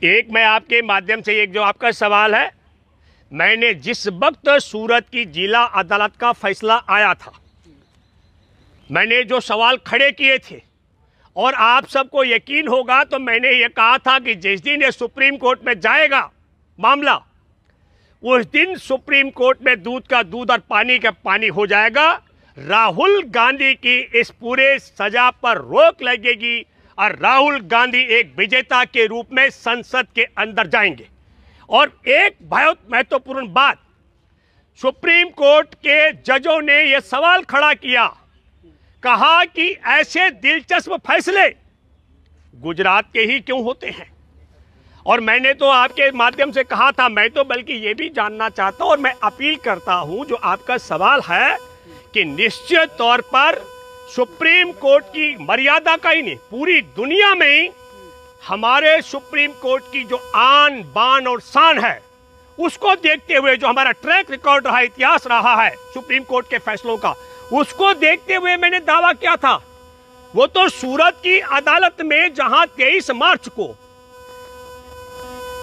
एक मैं आपके माध्यम से एक जो आपका सवाल है, मैंने जिस वक्त सूरत की जिला अदालत का फैसला आया था, मैंने जो सवाल खड़े किए थे और आप सबको यकीन होगा तो मैंने ये कहा था कि जिस दिन ये सुप्रीम कोर्ट में जाएगा मामला, उस दिन सुप्रीम कोर्ट में दूध का दूध और पानी का पानी हो जाएगा। राहुल गांधी की इस पूरे सजा पर रोक लगेगी और राहुल गांधी एक विजेता के रूप में संसद के अंदर जाएंगे। और एक बहुत महत्वपूर्ण बात, सुप्रीम कोर्ट के जजों ने यह सवाल खड़ा किया, कहा कि ऐसे दिलचस्प फैसले गुजरात के ही क्यों होते हैं। और मैंने तो आपके माध्यम से कहा था, मैं तो बल्कि ये भी जानना चाहता हूं और मैं अपील करता हूं, जो आपका सवाल है कि निश्चित तौर पर सुप्रीम कोर्ट की मर्यादा का ही नहीं, पूरी दुनिया में ही हमारे सुप्रीम कोर्ट की जो आन बान और शान है, उसको देखते हुए, जो हमारा ट्रैक रिकॉर्ड रहा, इतिहास रहा है सुप्रीम कोर्ट के फैसलों का, उसको देखते हुए मैंने दावा किया था। वो तो सूरत की अदालत में जहां 23 मार्च को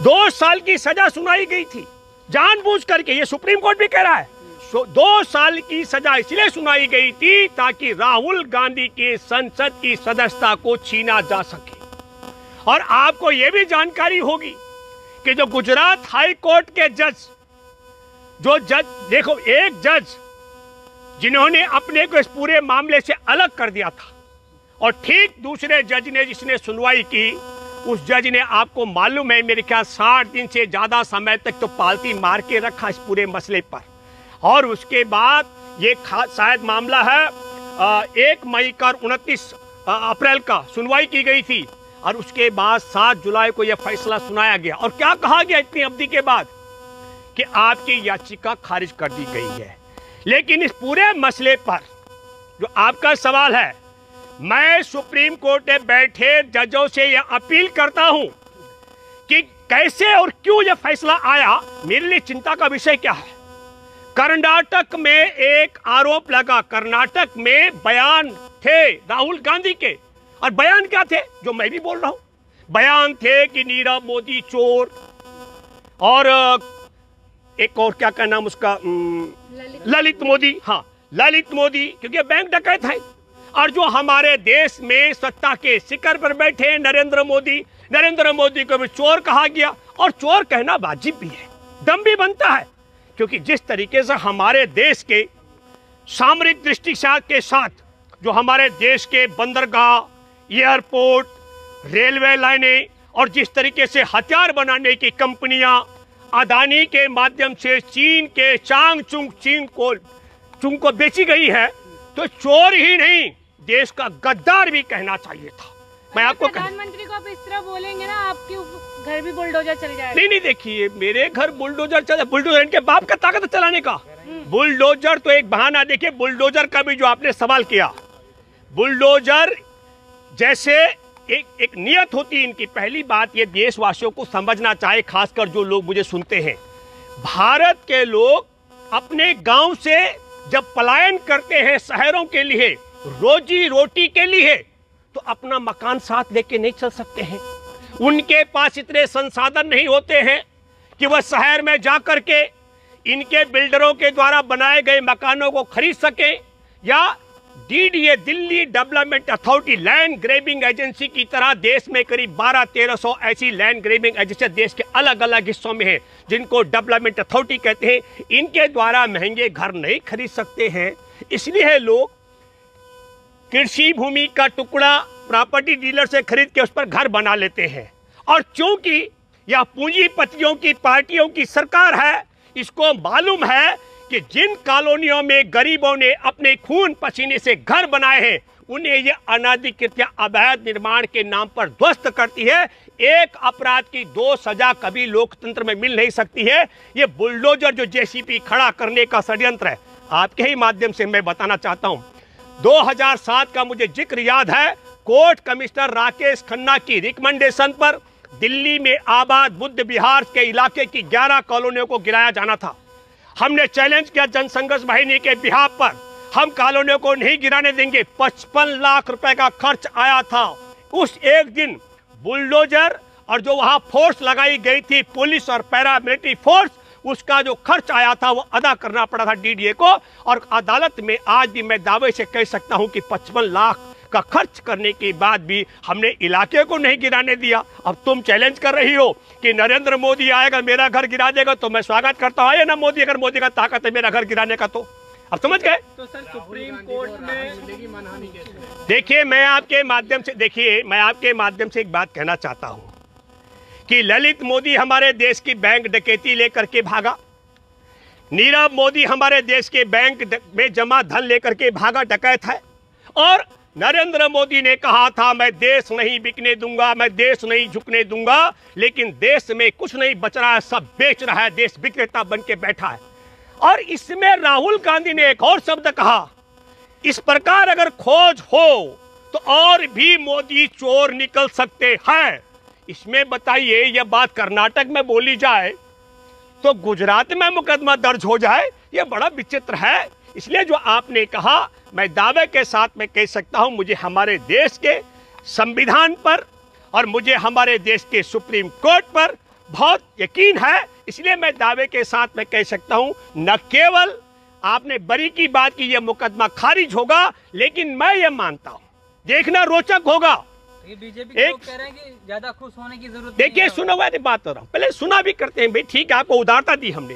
2 साल की सजा सुनाई गई थी, जानबूझ करके, ये सुप्रीम कोर्ट भी कह रहा है, 2 साल की सजा इसलिए सुनाई गई थी ताकि राहुल गांधी की संसद की सदस्यता को छीना जा सके। और आपको यह भी जानकारी होगी कि जो गुजरात हाई कोर्ट के जज, देखो, एक जज जिन्होंने अपने को इस पूरे मामले से अलग कर दिया था, और ठीक दूसरे जज ने जिसने सुनवाई की, उस जज ने, आपको मालूम है, मेरे ख्याल 60 दिन से ज्यादा समय तक तो पालती मार के रखा इस पूरे मसले पर। और उसके बाद ये शायद मामला है 1 मई का 29 अप्रैल का सुनवाई की गई थी, और उसके बाद 7 जुलाई को यह फैसला सुनाया गया। और क्या कहा गया इतनी अवधि के बाद, कि आपकी याचिका खारिज कर दी गई है। लेकिन इस पूरे मसले पर जो आपका सवाल है, मैं सुप्रीम कोर्ट में बैठे जजों से यह अपील करता हूं कि कैसे और क्यों यह फैसला आया, मेरे लिए चिंता का विषय क्या है। कर्नाटक में एक आरोप लगा, कर्नाटक में बयान थे राहुल गांधी के, और बयान क्या थे, जो मैं भी बोल रहा हूं, बयान थे कि नीरव मोदी चोर, और एक और क्या नाम उसका, ललित मोदी, हाँ ललित मोदी, क्योंकि बैंक डकैत है। और जो हमारे देश में सत्ता के शिखर पर बैठे नरेंद्र मोदी को भी चोर कहा गया। और चोर कहना वाजिब भी है, दम भी बनता है, क्योंकि जिस तरीके से हमारे देश के सामरिक दृष्टि के साथ जो हमारे देश के बंदरगाह, एयरपोर्ट, रेलवे लाइनें, और जिस तरीके से हथियार बनाने की कंपनियां अदानी के माध्यम से चीन के चीन को बेची गई है, तो चोर ही नहीं, देश का गद्दार भी कहना चाहिए था। मैं आपको प्रधानमंत्री को आप इस तरह बोलेंगे ना, आपके घर भी बुलडोजर चल जाएगा। नहीं, देखिए, मेरे घर बुलडोजर चल, बुलडोजर इनके बाप का ताकत है चलाने का। बुलडोजर तो एक बहाना। देखिए, बुलडोजर का भी जो आपने सवाल किया, बुलडोजर जैसे एक नियत होती है इनकी। पहली बात, ये देशवासियों को समझना चाहे, खासकर जो लोग मुझे सुनते हैं, भारत के लोग अपने गांव से जब पलायन करते हैं शहरों के लिए, रोजी रोटी के लिए, तो अपना मकान साथ लेके नहीं चल सकते हैं। उनके पास इतने संसाधन नहीं होते हैं कि वह शहर में जाकर के इनके बिल्डरों के द्वारा बनाए गए मकानों को खरीद सके, या DDA, Delhi development authority, land grabbing agency की तरह देश में करीब 1200-1300 ऐसी लैंड ग्रेबिंग एजेंसी देश के अलग अलग हिस्सों में है, जिनको डेवलपमेंट अथॉरिटी कहते हैं। इनके द्वारा महंगे घर नहीं खरीद सकते हैं, इसलिए लोग कृषि भूमि का टुकड़ा प्रॉपर्टी डीलर से खरीद के उस पर घर बना लेते हैं। और चूंकि यह पूंजीपतियों की पार्टियों की सरकार है, इसको मालूम है कि जिन कॉलोनियों में गरीबों ने अपने खून पसीने से घर बनाए हैं, उन्हें यह अनाधिकृत या अवैध निर्माण के नाम पर ध्वस्त करती है। एक अपराध की 2 सजा कभी लोकतंत्र में मिल नहीं सकती है। ये बुलडोजर जो JCB खड़ा करने का षड्यंत्र है, आपके ही माध्यम से मैं बताना चाहता हूं। 2007 का मुझे जिक्र याद है, कोर्ट कमिश्नर राकेश खन्ना की रिकमेंडेशन पर दिल्ली में आबाद बुद्ध विहार के इलाके की 11 कॉलोनियों को गिराया जाना था। हमने चैलेंज किया जनसंघर्ष वाहिनी के बिहाफ पर, हम कॉलोनियों को नहीं गिराने देंगे। 55 लाख रुपए का खर्च आया था। उस एक दिन बुलडोजर और जो वहां फोर्स लगाई गई थी, पुलिस और पैरामिलिट्री फोर्स, उसका जो खर्च आया था वो अदा करना पड़ा था डीडीए को। और अदालत में आज भी मैं दावे से कह सकता हूं कि 55 लाख का खर्च करने के बाद भी हमने इलाके को नहीं गिराने दिया। अब तुम चैलेंज कर रही हो कि नरेंद्र मोदी आएगा मेरा घर गिरा देगा, तो मैं स्वागत करता हूं। आए ना मोदी, अगर मोदी का ताकत है मेरा घर गिराने का, तो अब समझ गए। तो सर सुप्रीम कोर्ट में देखिए, मैं आपके माध्यम से एक बात कहना चाहता हूं कि ललित मोदी हमारे देश की बैंक डकैती लेकर के भागा, नीरव मोदी हमारे देश के बैंक में जमा धन लेकर के भागा, डकैत है। और नरेंद्र मोदी ने कहा था मैं देश नहीं बिकने दूंगा, मैं देश नहीं झुकने दूंगा, लेकिन देश में कुछ नहीं बच रहा है, सब बेच रहा है, देश विक्रेता बन के बैठा है। और इसमें राहुल गांधी ने एक और शब्द कहा, इस प्रकार अगर खोज हो तो और भी मोदी चोर निकल सकते हैं। इसमें बताइए, यह बात कर्नाटक में बोली जाए तो गुजरात में मुकदमा दर्ज हो जाए, यह बड़ा विचित्र है। इसलिए जो आपने कहा, मैं दावे के साथ में कह सकता हूं, मुझे हमारे देश के संविधान पर और मुझे हमारे देश के सुप्रीम कोर्ट पर बहुत यकीन है। इसलिए मैं दावे के साथ में कह सकता हूं, न केवल आपने बरी की बात की यह मुकदमा खारिज होगा, लेकिन मैं यह मानता हूं, देखना रोचक होगा। बीजेपी के लोग कह रहे हैं कि ज्यादा खुश होने की जरूरत देखिए, नहीं है। सुना हुआ बात हो रहा हूं, पहले सुना भी करते हैं भाई, ठीक है, आपको उदारता दी हमने।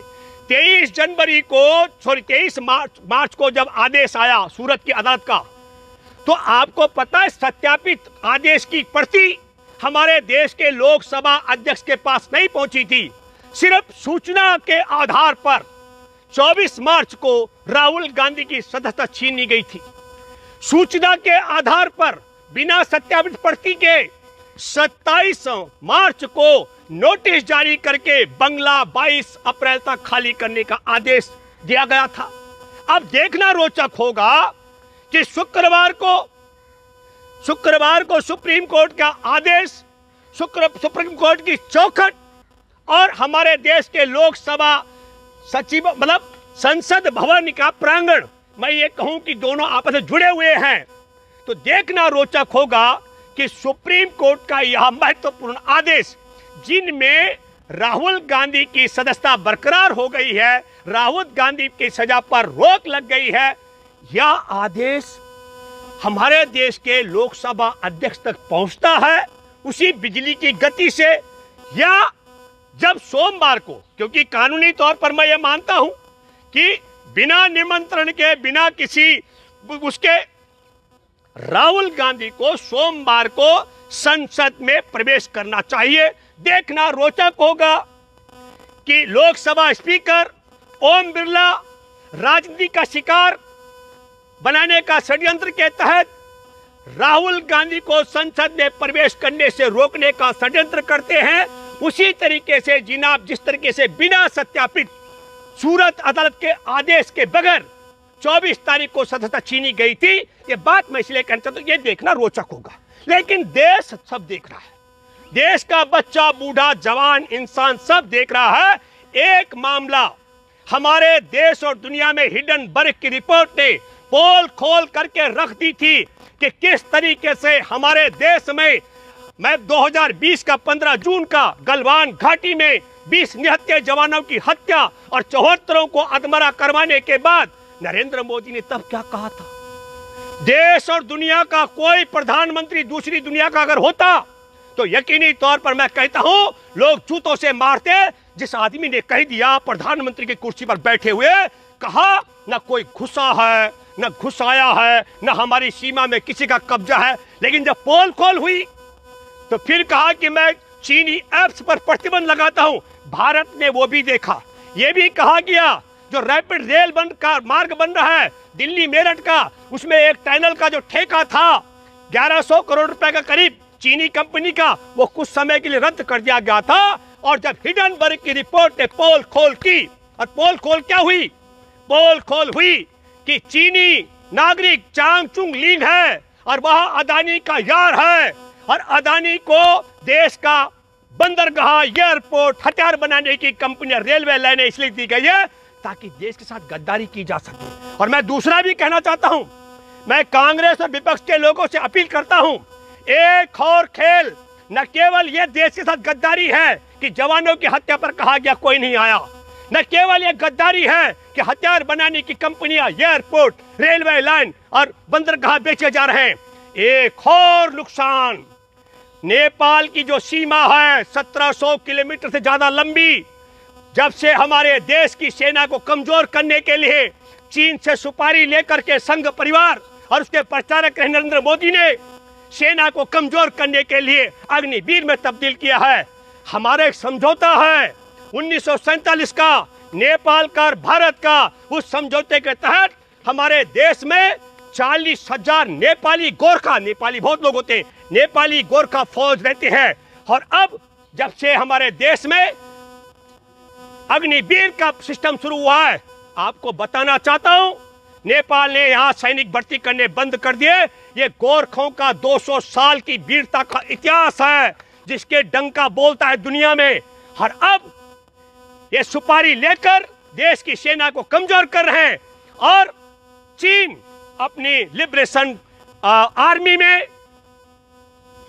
23 मार्च को जब आदेश आया सूरत की अदालत का, तो आपको पता है सत्यापित आदेश की प्रति हमारे देश के लोकसभा अध्यक्ष के पास नहीं पहुंची थी। सिर्फ सूचना के आधार पर 24 मार्च को राहुल गांधी की सदस्यता छीनी गई थी। सूचना के आधार पर बिना सत्यापित प्रति के 27 मार्च को नोटिस जारी करके बंगला 22 अप्रैल तक खाली करने का आदेश दिया गया था। अब देखना रोचक होगा कि शुक्रवार को सुप्रीम कोर्ट का आदेश, सुप्रीम कोर्ट की चौखट और हमारे देश के लोकसभा सचिव मतलब संसद भवन का प्रांगण, मैं ये कहूं कि दोनों आपस में जुड़े हुए हैं। तो देखना रोचक होगा कि सुप्रीम कोर्ट का यह महत्वपूर्ण आदेश, जिनमें राहुल गांधी की सदस्यता बरकरार हो गई है, राहुल गांधी की सजा पर रोक लग गई है, यह आदेश हमारे देश के लोकसभा अध्यक्ष तक पहुंचता है उसी बिजली की गति से, या जब सोमवार को, क्योंकि कानूनी तौर पर मैं यह मानता हूं कि बिना निमंत्रण के, बिना किसी उसके, राहुल गांधी को सोमवार को संसद में प्रवेश करना चाहिए। देखना रोचक होगा कि लोकसभा स्पीकर ओम बिरला राजनीति का शिकार बनाने का षड्यंत्र के तहत राहुल गांधी को संसद में प्रवेश करने से रोकने का षड्यंत्र करते हैं। उसी तरीके से जिस तरीके से बिना सत्यापित सूरत अदालत के आदेश के बगैर 24 तारीख को सदस्यता छीनी गई थी। ये बात मैं इसलिए कहना चाहता हूं, ये देखना रोचक होगा, लेकिन देश सब देख रहा है, देश का बच्चा, बूढ़ा, जवान, इंसान सब देख रहा है। एक मामला हमारे देश और दुनिया में हिडनबर्ग की रिपोर्ट ने पोल खोल करके रख दी थी कि किस तरीके से हमारे देश में 2020 का 15 जून का गलवान घाटी में 20 निहत्थे जवानों की हत्या और 74 को अधमरा करवाने के बाद नरेंद्र मोदी ने तब क्या कहा था, देश और दुनिया का कोई प्रधानमंत्री दूसरी दुनिया का अगर होता तो यकीनी तौर पर मैं कहता हूं लोग जूतों से मारते। जिस आदमी ने कह दिया प्रधानमंत्री की कुर्सी पर बैठे हुए, कहा न कोई घुसा है न घुसाया है, न हमारी सीमा में किसी का कब्जा है, लेकिन जब पोल खोल हुई तो फिर कहा कि मैं चीनी ऐप्स पर प्रतिबंध लगाता हूं। भारत ने वो भी देखा, ये भी कहा गया जो रैपिड रेल मार्ग बन रहा है दिल्ली मेरठ का, उसमें एक टनल का जो ठेका था 1100 करोड़ रुपए का करीब चीनी कंपनी का, वो कुछ समय के लिए रद्द कर दिया गया था। और जब हिडनबर्ग की रिपोर्ट ने पोल खोल की, और पोल खोल क्या हुई, पोल खोल हुई कि चीनी नागरिक चांग चुंग लीन है और वह अदानी का यार है, और अदानी को देश का बंदरगाह, एयरपोर्ट, हथियार बनाने की कंपनियां, रेलवे लाइनें इसलिए दी गई है ताकि देश के साथ गद्दारी की जा सके। और मैं दूसरा भी कहना चाहता हूं, मैं कांग्रेस और विपक्ष के लोगों से अपील करता हूं, एक और खेल न केवल यह देश के साथ गद्दारी है कि जवानों की हत्या पर कहा गया कोई नहीं आया, न केवल यह गद्दारी है कि हथियार बनाने की कंपनियां एयरपोर्ट, रेलवे लाइन और बंदरगाह बेचे जा रहे हैं। एक और नुकसान, नेपाल की जो सीमा है 1700 किलोमीटर से ज्यादा लंबी, जब से हमारे देश की सेना को कमजोर करने के लिए चीन से सुपारी लेकर के संघ परिवार और उसके प्रचारक नरेंद्र मोदी ने सेना को कमजोर करने के लिए अग्निवीर में तब्दील किया है। हमारा एक समझौता है 1947 का, नेपाल का और भारत का। उस समझौते के तहत हमारे देश में 40,000 नेपाली गोरखा, नेपाली बहुत लोग होते हैं, नेपाली गोरखा फौज रहते हैं। और अब जब से हमारे देश में अग्निवीर का सिस्टम शुरू हुआ है, आपको बताना चाहता हूं, नेपाल ने यहां सैनिक भर्ती करने बंद कर दिए। ये गोरखों का 200 साल की वीरता का इतिहास है जिसके डंका बोलता है दुनिया में। और अब ये सुपारी लेकर देश की सेना को कमजोर कर रहे हैं और चीन अपनी लिबरेशन आर्मी में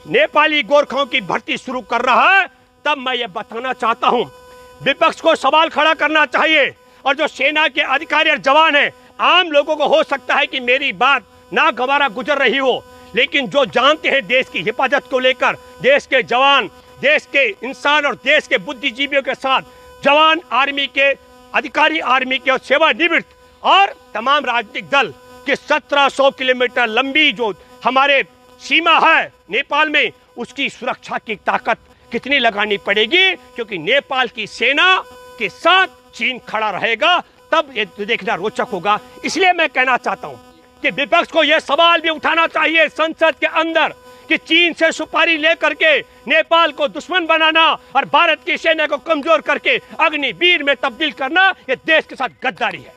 नेपाली गोरखों की भर्ती शुरू कर रहा है। तब मैं ये बताना चाहता हूं, विपक्ष को सवाल खड़ा करना चाहिए। और जो सेना के अधिकारी और जवान हैं, आम लोगों को हो सकता है कि मेरी बात ना गवारा गुजर रही हो, लेकिन जो जानते हैं देश की हिफाजत को लेकर, देश के जवान, देश के इंसान और देश के बुद्धिजीवियों के साथ जवान आर्मी के अधिकारी, आर्मी के और सेवानिवृत्त और तमाम राजनीतिक दल कि 1700 किलोमीटर लंबी जो हमारे सीमा है नेपाल में, उसकी सुरक्षा की ताकत कितनी लगानी पड़ेगी, क्योंकि नेपाल की सेना के साथ चीन खड़ा रहेगा। तब ये देखना रोचक होगा। इसलिए मैं कहना चाहता हूं कि विपक्ष को यह सवाल भी उठाना चाहिए संसद के अंदर कि चीन से सुपारी लेकर के नेपाल को दुश्मन बनाना और भारत की सेना को कमजोर करके अग्निवीर में तब्दील करना, यह देश के साथ गद्दारी है।